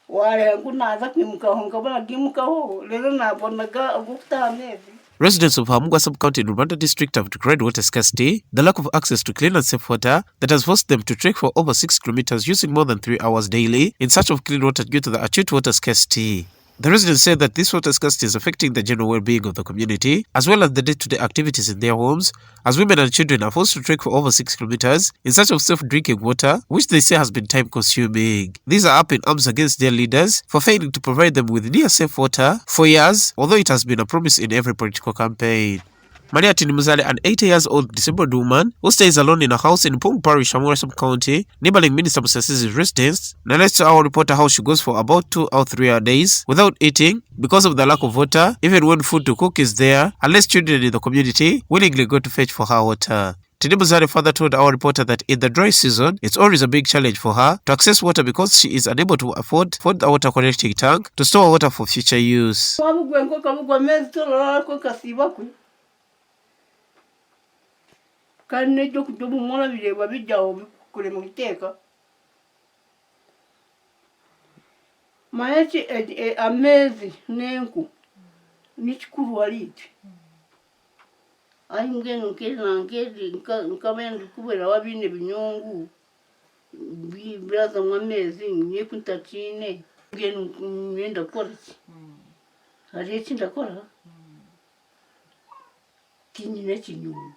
Residents of Hamurwa Sub County in Rubanda district have decried water scarcity, the lack of access to clean and safe water that has forced them to trek for over 6 kilometers using more than 3 hours daily in search of clean water due to the acute water scarcity. The residents say that this water scarcity is affecting the general well-being of the community, as well as the day-to-day activities in their homes, as women and children are forced to trek for over 6 kilometers in search of safe drinking water, which they say has been time-consuming. These are up in arms against their leaders for failing to provide them with near-safe water for years, although it has been a promise in every political campaign. Maria Tinimuzale, an 80-year-old disabled woman who stays alone in a house in Pung Parish, Hamurwa Sub County, neighboring Minister Musasizi's residence, narrates to our reporter how she goes for about 2 or 3 days without eating because of the lack of water, even when food to cook is there, unless children in the community willingly go to fetch for her water. Tinimuzale further told our reporter that in the dry season, it's always a big challenge for her to access water because she is unable to afford the water collecting tank to store water for future use. Kandi cyo kudoba umwana bireba bijyaho kure mu giteka mayachi amezi nenku nichikuru waliti ayimgeno kena ngezi nkabende kubera wabine binyongu biraza mu amezi nyekuntatine ngeno ngenda kora ari iki ndakora kinyine kinyumu.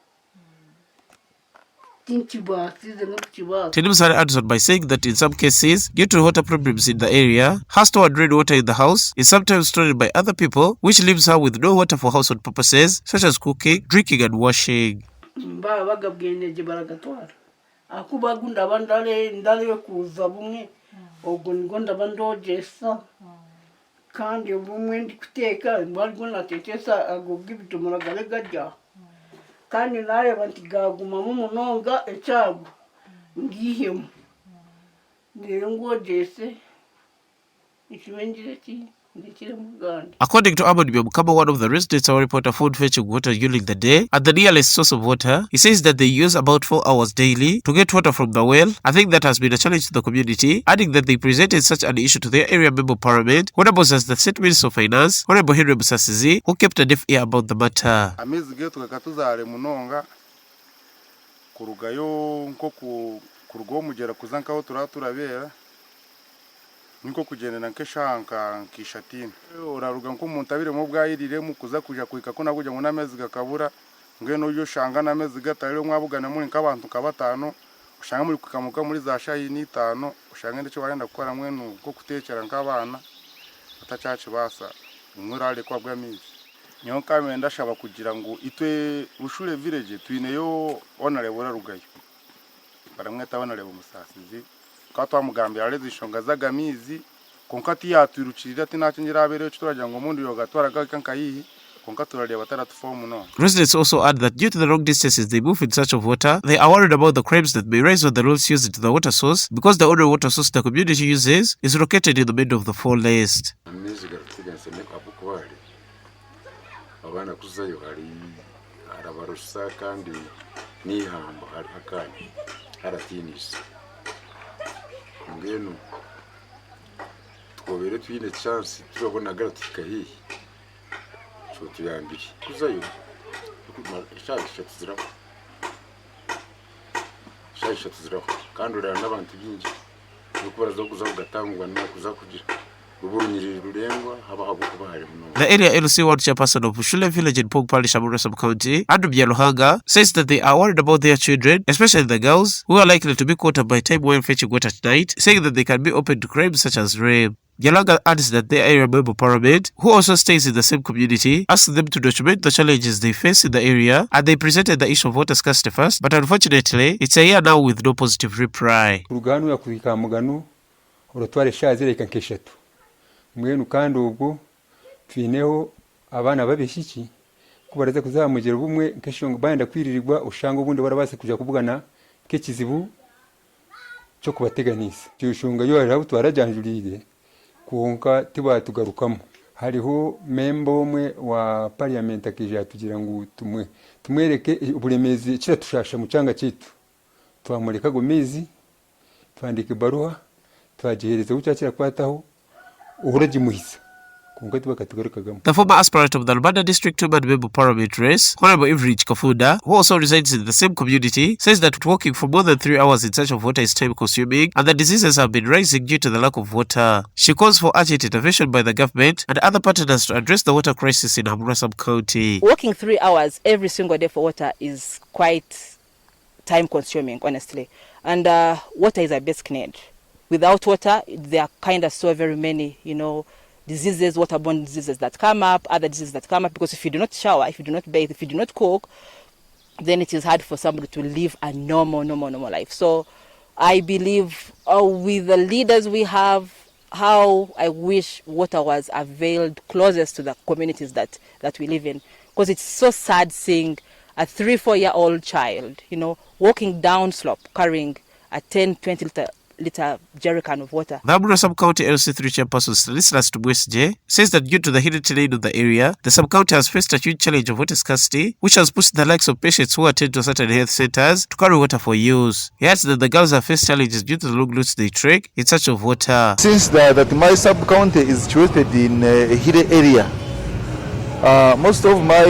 Tinimuzale adds on by saying that in some cases, due to water problems in the area, her stored drained water in the house is sometimes stored by other people, which leaves her with no water for household purposes such as cooking, drinking and washing. Kandi naye bantigaguma mu munonga echagu ngihemu ngojese ikiwenjireti ndikire muganda. According to Hamurwa Mukama, one of the residents, our reporter found fetching water during the day at the nearest source of water. He says that they use about 4 hours daily to get water from the well. I think that has been a challenge to the community, adding that they presented such an issue to their area member parliament, Honorable as the State Minister of Finance, Honorable Musasizi, who kept a deaf ear about the matter. Amezi getu kakatuzare munonga kurugayo nko kurugo mugera kuzankaho turabera niko kugendera nkeshanka nkishatine uraruga nko muntabire mu bwayirire mu kuza kuja kuika ko naguja ngo namezi gakabura ngeno yo shanga namezi gatarire mwabugana muri nkabantu kabatano ushanga muri kukamuka muri za shayi ni 5 ushanga ndicho barenda gukora mwenu ko kutekera nk'abana atacace basa umurale kwa bwamizi nyo kame ndashaba kugira ngo itwe rushure village twineyo onarebo rugayo baramweta onarebo Musasizi katwa mugambi areze ishonga zagamizi konkati yatwirukirira ati naco ngirabere cyo turagira ngo mundi yogatwara kankayi konkati turareba bataratufomu no. Residents also add that due to the long distances they move in search of water, they are worried about the crimes that may rise when the roads use into the water source because the only water source the community uses is located in the middle of the forest. Abana kuzayo hari arabarusa kandi nihamba hari akanya haratinisa ngeno twobere twine chance turabona garatika hihi cyo tuyambiri kuzayo shaje tuzira kandi urana n'abantu byinshi nuko baraza kuza kugatangwa na kuza kugira. The area LC1 chairperson of Bushule village in Pung Parish, Hamurwa Sub County, Rubanda, says that they are worried about their children, especially the girls, who are likely to be caught up by time when fetching water at night, saying that they can be open to crimes such as rape. Yalanga adds that their area member parliament, who also stays in the same community, asked them to document the challenges they face in the area, and they presented the issue of water scarcity first, but unfortunately, it's a year now with no positive reply. Mwenu kandi ubwo twineho abana babeshiki kubaraza kuzamugera bumwe nkeshongo banda kwiririrwa ushanga ubundi barabase kuja kuvugana kekizibu cyo kubateganisa cyushunga yo ari abutwarajanjurire kuonka tiba tugarukamo hariho membo umwe wa parliament akije atugira ngo tumwereke uburemezi kira tushasha mu cyanga cyitu twamureka gomezi twandike baruha twagihereza ucyakira kwataho uhuraji muhisa kumukati bakatugarukagamo. The former aspirant of the Rubanda District Women Member Parliament race, Honorable Ivrich Kafunda, who also resides in the same community, says that walking for more than 3 hours in search of water is time-consuming and that diseases have been rising due to the lack of water. She calls for urgent intervention by the government and other partners to address the water crisis in Hamurwa Sub County. Walking 3 hours every single day for water is quite time-consuming, honestly. And water is a basic need. Without water, there are kind of so very many, diseases, waterborne diseases that come up, other diseases that come up, because if you do not shower, if you do not bathe, if you do not cook, then it is hard for somebody to live a normal life. So I believe with the leaders we have, how I wish water was availed closest to the communities that we live in, because it's so sad seeing a 3-4-year-old child, walking down slope carrying a 10-20 liter jerrycan of water. The Hamurwa Sub County LC3 chairperson Stanislas Tubwesje says that due to the hidden terrain of the area, the sub county has faced a huge challenge of water scarcity, which has pushed the likes of patients who attend to certain health centers to carry water for use. He adds that the girls have faced challenges due to the long routes they trek in search of water. Since that my sub county is situated in a hidden area, most of my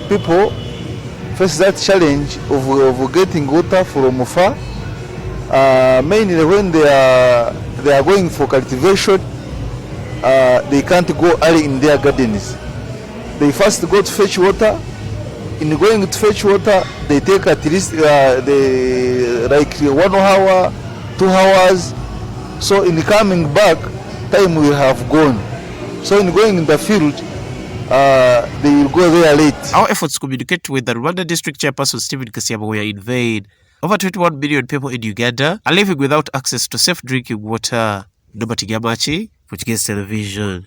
people face that challenge of getting water from far. Mainly when they are going for cultivation, they can't go early in their gardens. They first go to fetch water. In going to fetch water, they take at least like 1 hour, 2 hours. So in coming back, time will have gone. So in going in the field, they will go there late. Our efforts to communicate with the Rwanda District Chairperson Stephen Kasiyama were in vain. Over 21 million people in Uganda are living without access to safe drinking water. Nobati Gamachi, Portuguese Television.